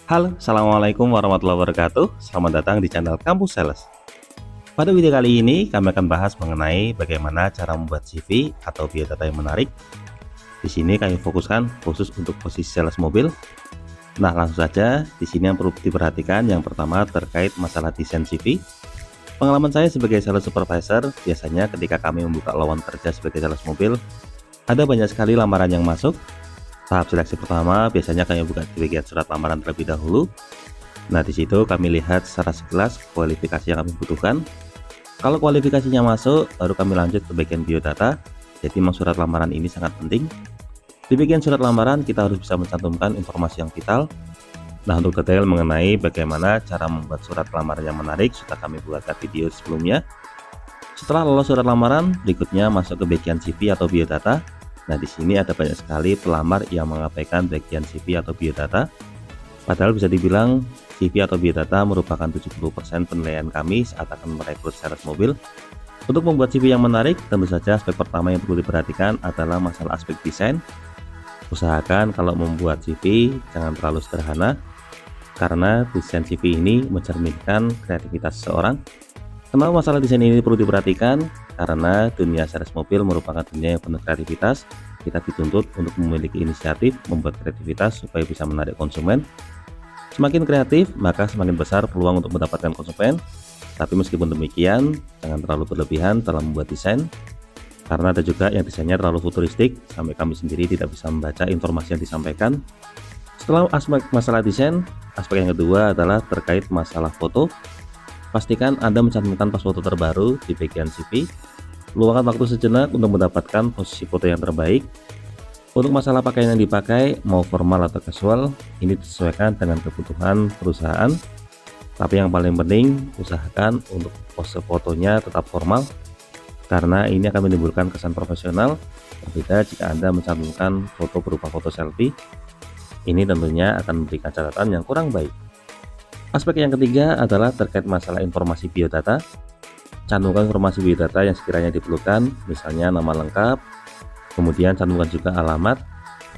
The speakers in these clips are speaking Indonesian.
Halo, Assalamualaikum warahmatullahi wabarakatuh. Selamat datang di channel Kampus Sales. Pada video kali ini, kami akan bahas mengenai bagaimana cara membuat CV atau biodata yang menarik. Di sini kami fokuskan khusus untuk posisi sales mobil. Nah, langsung saja. Di sini yang perlu diperhatikan, yang pertama terkait masalah desain CV. Pengalaman saya sebagai sales supervisor, biasanya ketika kami membuka lowongan kerja sebagai sales mobil, ada banyak sekali lamaran yang masuk. Tahap seleksi pertama biasanya kami buka di bagian surat lamaran terlebih dahulu. Nah, di situ kami lihat secara sekilas kualifikasi yang kami butuhkan. Kalau kualifikasinya masuk, baru kami lanjut ke bagian biodata. Jadi memang surat lamaran ini sangat penting. Di bagian surat lamaran kita harus bisa mencantumkan informasi yang vital. Nah, untuk detail mengenai bagaimana cara membuat surat lamaran yang menarik, sudah kami buatkan video sebelumnya. Setelah lolos surat lamaran, berikutnya masuk ke bagian CV atau biodata. Nah, di sini ada banyak sekali pelamar yang mengabaikan bagian CV atau biodata. Padahal bisa dibilang CV atau biodata merupakan 70% penilaian kami saat akan merekrut sales mobil. Untuk membuat CV yang menarik, tentu saja aspek pertama yang perlu diperhatikan adalah masalah aspek desain. Usahakan kalau membuat CV jangan terlalu sederhana, karena desain CV ini mencerminkan kreativitas seseorang. Kenapa masalah desain ini perlu diperhatikan? Karena dunia sales mobil merupakan dunia yang penuh kreativitas. Kita dituntut untuk memiliki inisiatif, membuat kreativitas supaya bisa menarik konsumen. Semakin kreatif, maka semakin besar peluang untuk mendapatkan konsumen. Tapi meskipun demikian, jangan terlalu berlebihan dalam membuat desain, karena ada juga yang desainnya terlalu futuristik sampai kami sendiri tidak bisa membaca informasi yang disampaikan. Setelah aspek masalah desain, aspek yang kedua adalah terkait masalah foto. Pastikan Anda mencantumkan pas foto terbaru di bagian CV. Luangkan waktu sejenak untuk mendapatkan posisi foto yang terbaik. Untuk masalah pakaian yang dipakai, mau formal atau casual, ini disesuaikan dengan kebutuhan perusahaan. Tapi yang paling penting, usahakan untuk pose fotonya tetap formal, karena ini akan menimbulkan kesan profesional. Berbeda jika Anda mencantumkan foto berupa foto selfie, ini tentunya akan memberikan catatan yang kurang baik. Aspek yang ketiga adalah terkait masalah informasi biodata. Cantumkan informasi biodata yang sekiranya diperlukan, misalnya nama lengkap, kemudian cantumkan juga alamat.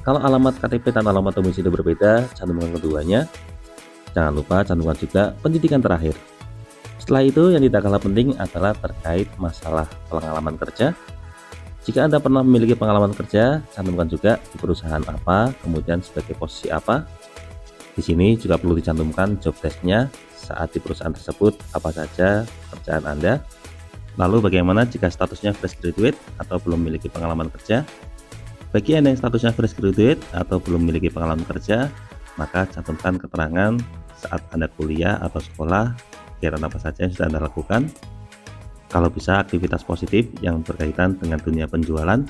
Kalau alamat KTP dan alamat domisili berbeda, cantumkan keduanya. Jangan lupa cantumkan juga pendidikan terakhir. Setelah itu, yang tidak kalah penting adalah terkait masalah pengalaman kerja. Jika Anda pernah memiliki pengalaman kerja, cantumkan juga di perusahaan apa, kemudian sebagai posisi apa. Di sini juga perlu dicantumkan job desk-nya saat di perusahaan tersebut apa saja pekerjaan Anda. Lalu bagaimana jika statusnya fresh graduate atau belum memiliki pengalaman kerja? Bagi Anda yang statusnya fresh graduate atau belum memiliki pengalaman kerja, maka cantumkan keterangan saat Anda kuliah atau sekolah, kegiatan apa saja yang sudah Anda lakukan. Kalau bisa aktivitas positif yang berkaitan dengan dunia penjualan.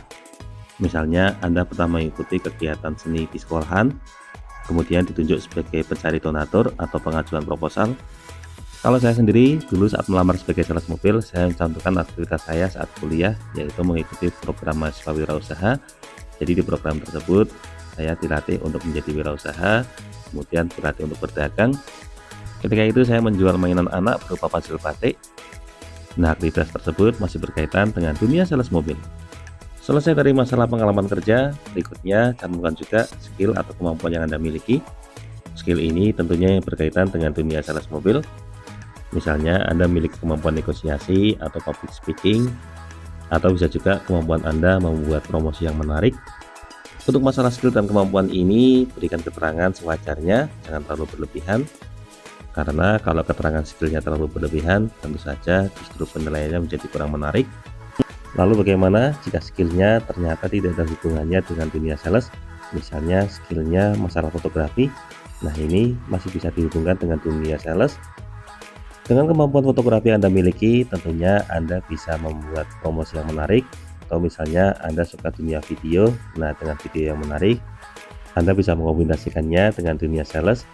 Misalnya Anda pertama mengikuti kegiatan seni di sekolahan, kemudian ditunjuk sebagai pencari donatur atau pengajuan proposal. Kalau saya sendiri, dulu saat melamar sebagai sales mobil, saya mencantumkan aktivitas saya saat kuliah, yaitu mengikuti program mahasiswa wirausaha. Jadi di program tersebut, saya dilatih untuk menjadi wirausaha, kemudian dilatih untuk berdagang. Ketika itu saya menjual mainan anak berupa pensil batik. Nah, aktivitas tersebut masih berkaitan dengan dunia sales mobil. Selesai dari masalah pengalaman kerja, berikutnya cantumkan juga skill atau kemampuan yang Anda miliki. Skill ini tentunya yang berkaitan dengan dunia sales mobil. Misalnya Anda memiliki kemampuan negosiasi atau public speaking, atau bisa juga kemampuan Anda membuat promosi yang menarik. Untuk masalah skill dan kemampuan ini, berikan keterangan sewajarnya, jangan terlalu berlebihan. Karena kalau keterangan skillnya terlalu berlebihan, tentu saja justru penilaiannya menjadi kurang menarik. Lalu bagaimana jika skillnya ternyata tidak ada hubungannya dengan dunia sales? Misalnya skillnya masalah fotografi. Nah, ini masih bisa dihubungkan dengan dunia sales. Dengan kemampuan fotografi yang Anda miliki, tentunya Anda bisa membuat promosi yang menarik. Atau misalnya Anda suka dunia video, nah dengan video yang menarik, Anda bisa mengombinasikannya dengan dunia sales,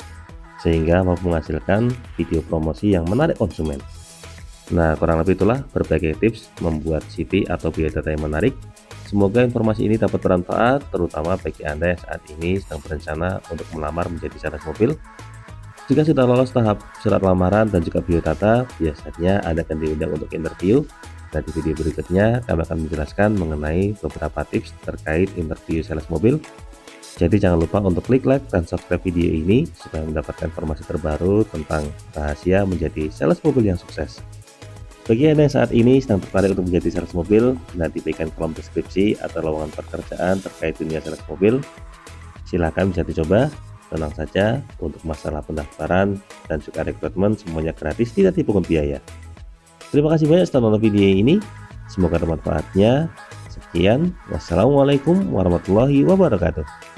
sehingga mampu menghasilkan video promosi yang menarik konsumen. Nah, kurang lebih itulah berbagai tips membuat CV atau biodata yang menarik. Semoga informasi ini dapat bermanfaat, terutama bagi Anda yang saat ini sedang berencana untuk melamar menjadi sales mobil. Jika sudah lolos tahap surat lamaran dan juga biodata, biasanya Anda akan diundang untuk interview. Dan di video berikutnya, kami akan menjelaskan mengenai beberapa tips terkait interview sales mobil. Jadi jangan lupa untuk klik like dan subscribe video ini supaya mendapatkan informasi terbaru tentang rahasia menjadi sales mobil yang sukses. Bagi Anda yang saat ini sedang tertarik untuk menjadi sales mobil, nanti berikan kolom deskripsi atau lowongan pekerjaan terkait dunia sales mobil. Silahkan bisa dicoba, tenang saja, untuk masalah pendaftaran dan juga rekrutmen semuanya gratis, tidak dipungut biaya. Terima kasih banyak sudah menonton video ini, semoga bermanfaatnya. Sekian, wassalamualaikum warahmatullahi wabarakatuh.